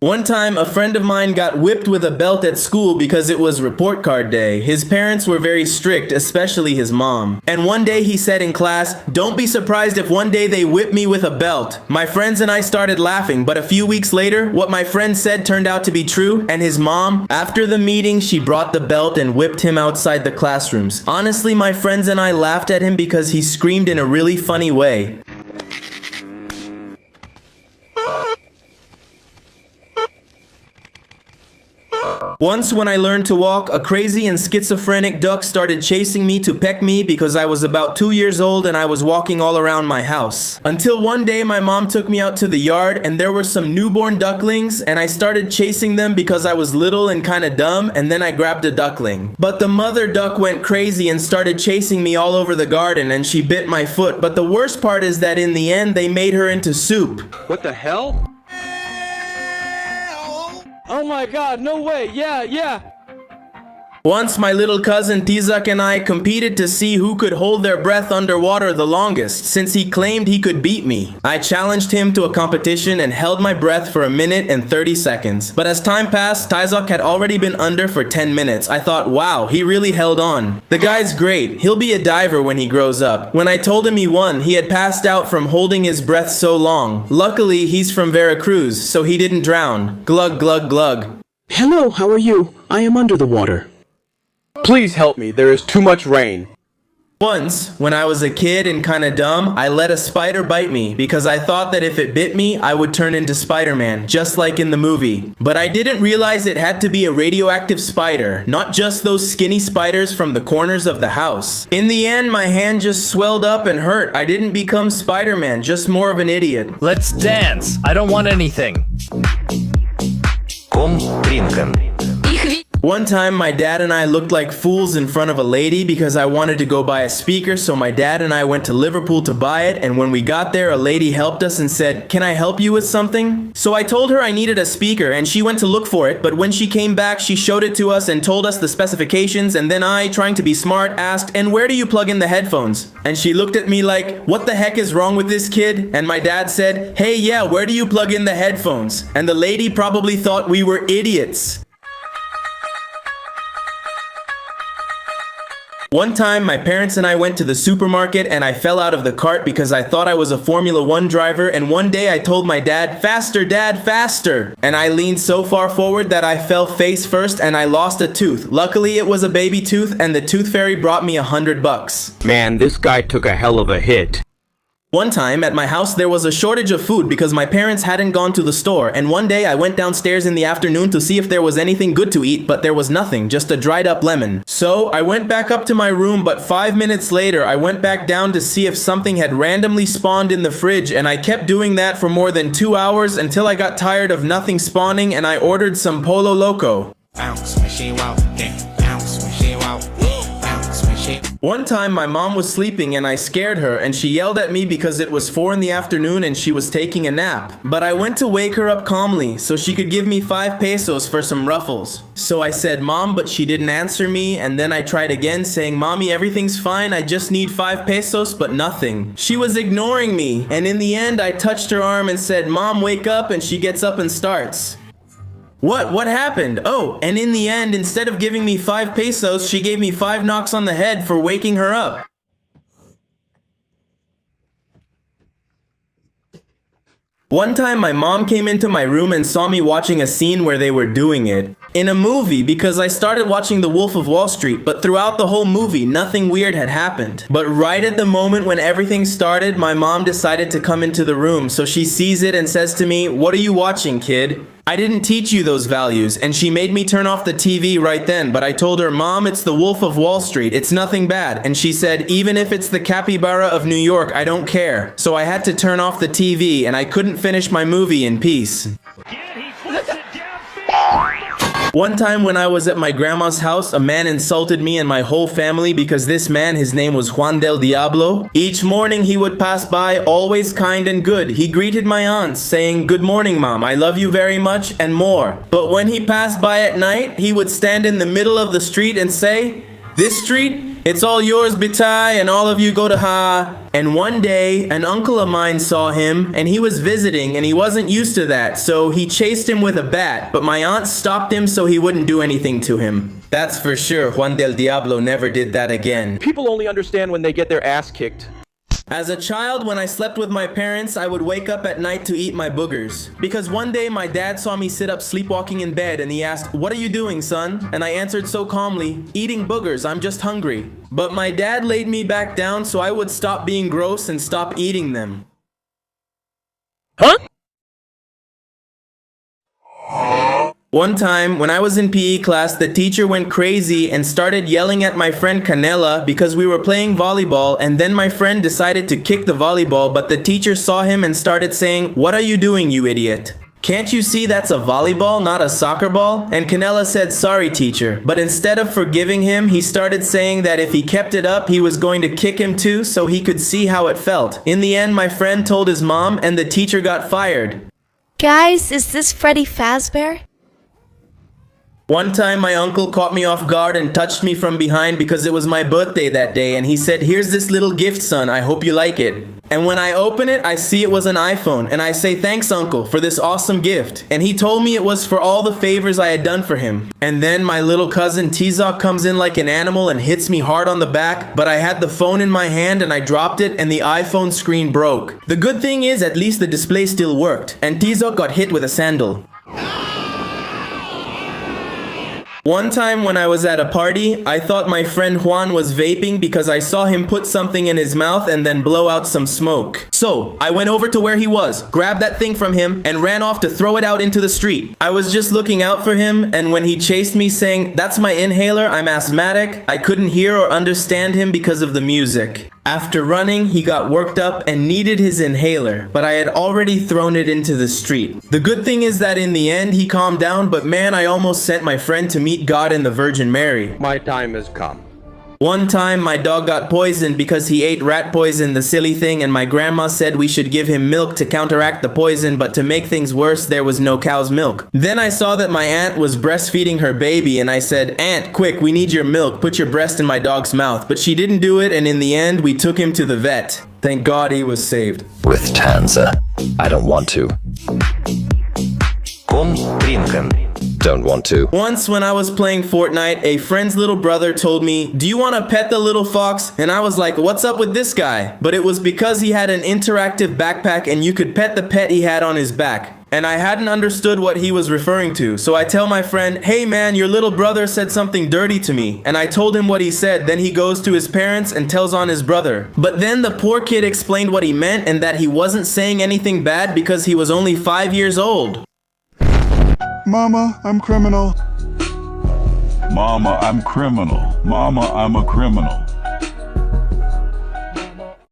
One time, a friend of mine got whipped with a belt at school because it was report card day. His parents were very strict, especially his mom. And one day he said in class, "Don't be surprised if one day they whip me with a belt." My friends and I started laughing, but a few weeks later, what my friend said turned out to be true, and his mom, after the meeting, she brought the belt and whipped him outside the classrooms. Honestly, my friends and I laughed at him because he screamed in a really funny way. Once when I learned to walk, a crazy and schizophrenic duck started chasing me to peck me because I was about 2 years old and I was walking all around my house. Until one day my mom took me out to the yard and there were some newborn ducklings and I started chasing them because I was little and kinda dumb, and then I grabbed a duckling. But the mother duck went crazy and started chasing me all over the garden and she bit my foot. But the worst part is that in the end they made her into soup. What the hell? Oh my god, no way, yeah. Once my little cousin Tizoc and I competed to see who could hold their breath underwater the longest, since he claimed he could beat me. I challenged him to a competition and held my breath for 1 minute and 30 seconds. But as time passed, Tizoc had already been under for 10 minutes. I thought, wow, he really held on. The guy's great. He'll be a diver when he grows up. When I told him he won, he had passed out from holding his breath so long. Luckily, he's from Veracruz, so he didn't drown. Glug, glug, glug. Hello, how are you? I am under the water. Please help me, there is too much rain. Once, when I was a kid and kinda dumb, I let a spider bite me because I thought that if it bit me, I would turn into Spiderman, just like in the movie. But I didn't realize it had to be a radioactive spider, not just those skinny spiders from the corners of the house. In the end, my hand just swelled up and hurt. I didn't become Spiderman, just more of an idiot. Let's dance. I don't want anything. One time, my dad and I looked like fools in front of a lady because I wanted to go buy a speaker, so my dad and I went to Liverpool to buy it, and when we got there, a lady helped us and said, "Can I help you with something?" So I told her I needed a speaker, and she went to look for it, but when she came back, she showed it to us and told us the specifications, and then I, trying to be smart, asked, "And where do you plug in the headphones?" And she looked at me like, "What the heck is wrong with this kid?" And my dad said, "Hey, yeah, where do you plug in the headphones?" And the lady probably thought we were idiots. One time, my parents and I went to the supermarket and I fell out of the cart because I thought I was a Formula 1 driver, and one day I told my dad, "Faster, Dad, faster!" And I leaned so far forward that I fell face first and I lost a tooth. Luckily, it was a baby tooth and the tooth fairy brought me $100. Man, this guy took a hell of a hit. One time, at my house, there was a shortage of food because my parents hadn't gone to the store, and one day I went downstairs in the afternoon to see if there was anything good to eat, but there was nothing, just a dried up lemon. So, I went back up to my room, but 5 minutes later, I went back down to see if something had randomly spawned in the fridge, and I kept doing that for more than 2 hours until I got tired of nothing spawning and I ordered some Polo Loco. Bounce when she walk, bounce when she walk, bounce when she. One time my mom was sleeping and I scared her and she yelled at me because it was 4 in the afternoon and she was taking a nap. But I went to wake her up calmly so she could give me 5 pesos for some ruffles. So I said, "Mom," but she didn't answer me, and then I tried again saying, "Mommy, everything's fine, I just need 5 pesos," but nothing. She was ignoring me, and in the end I touched her arm and said, "Mom, wake up," and she gets up and starts. What happened? Oh, and in the end, instead of giving me 5 pesos, she gave me 5 knocks on the head for waking her up. One time my mom came into my room and saw me watching a scene where they were doing it in a movie because I started watching The Wolf of Wall Street, but throughout the whole movie, nothing weird had happened. But right at the moment when everything started, my mom decided to come into the room, so she sees it and says to me, "What are you watching, kid? I didn't teach you those values," and she made me turn off the TV right then, but I told her, "Mom, it's The Wolf of Wall Street, it's nothing bad," and she said, "Even if it's the capybara of New York, I don't care." So I had to turn off the TV, and I couldn't finish my movie in peace. One time when I was at my grandma's house, a man insulted me and my whole family because this man, his name was Juan del Diablo. Each morning he would pass by, always kind and good. He greeted my aunts, saying, "Good morning, Mom, I love you very much," and more. But when he passed by at night, he would stand in the middle of the street and say, "This street, It's all yours, Bitai, and all of you go to ha. And one day, an uncle of mine saw him, and he was visiting, and he wasn't used to that, so he chased him with a bat, but my aunt stopped him so he wouldn't do anything to him. That's for sure, Juan del Diablo never did that again. People only understand when they get their ass kicked. As a child, when I slept with my parents, I would wake up at night to eat my boogers. Because one day my dad saw me sit up sleepwalking in bed and he asked, "What are you doing, son?" And I answered so calmly, "Eating boogers, I'm just hungry." But my dad laid me back down so I would stop being gross and stop eating them. Huh? One time, when I was in PE class, the teacher went crazy and started yelling at my friend Canela because we were playing volleyball, and then my friend decided to kick the volleyball, but the teacher saw him and started saying, "What are you doing, you idiot? Can't you see that's a volleyball, not a soccer ball?" And Canela said, "Sorry, teacher." But instead of forgiving him, he started saying that if he kept it up, he was going to kick him too so he could see how it felt. In the end, my friend told his mom and the teacher got fired. Guys, is this Freddy Fazbear? One time my uncle caught me off guard and touched me from behind because it was my birthday that day, and he said, "Here's this little gift, son, I hope you like it." And when I open it, I see it was an iPhone, and I say, "Thanks, uncle, for this awesome gift." And he told me it was for all the favors I had done for him. And then my little cousin Tizoc comes in like an animal and hits me hard on the back, but I had the phone in my hand and I dropped it and the iPhone screen broke. The good thing is at least the display still worked, and Tizoc got hit with a sandal. One time when I was at a party, I thought my friend Juan was vaping because I saw him put something in his mouth and then blow out some smoke. So, I went over to where he was, grabbed that thing from him, and ran off to throw it out into the street. I was just looking out for him, and when he chased me saying, "That's my inhaler, I'm asthmatic," I couldn't hear or understand him because of the music. After running, he got worked up and needed his inhaler, but I had already thrown it into the street. The good thing is that in the end, he calmed down, but man, I almost sent my friend to meet God and the Virgin Mary. My time has come. One time, my dog got poisoned because he ate rat poison, the silly thing, and my grandma said we should give him milk to counteract the poison, but to make things worse, there was no cow's milk. Then I saw that my aunt was breastfeeding her baby, and I said, "Aunt, quick, we need your milk. Put your breast in my dog's mouth." But she didn't do it, and in the end, we took him to the vet. Thank God he was saved. With Tanza. I don't want to. Don't want to. Once when I was playing Fortnite, a friend's little brother told me, "Do you want to pet the little fox?" And I was like, "What's up with this guy?" But it was because he had an interactive backpack and you could pet the pet he had on his back. And I hadn't understood what he was referring to. So I tell my friend, "Hey man, your little brother said something dirty to me." And I told him what he said. Then he goes to his parents and tells on his brother. But then the poor kid explained what he meant and that he wasn't saying anything bad because he was only 5 years old. Mama, I'm criminal. Mama, I'm criminal. Mama, I'm a criminal.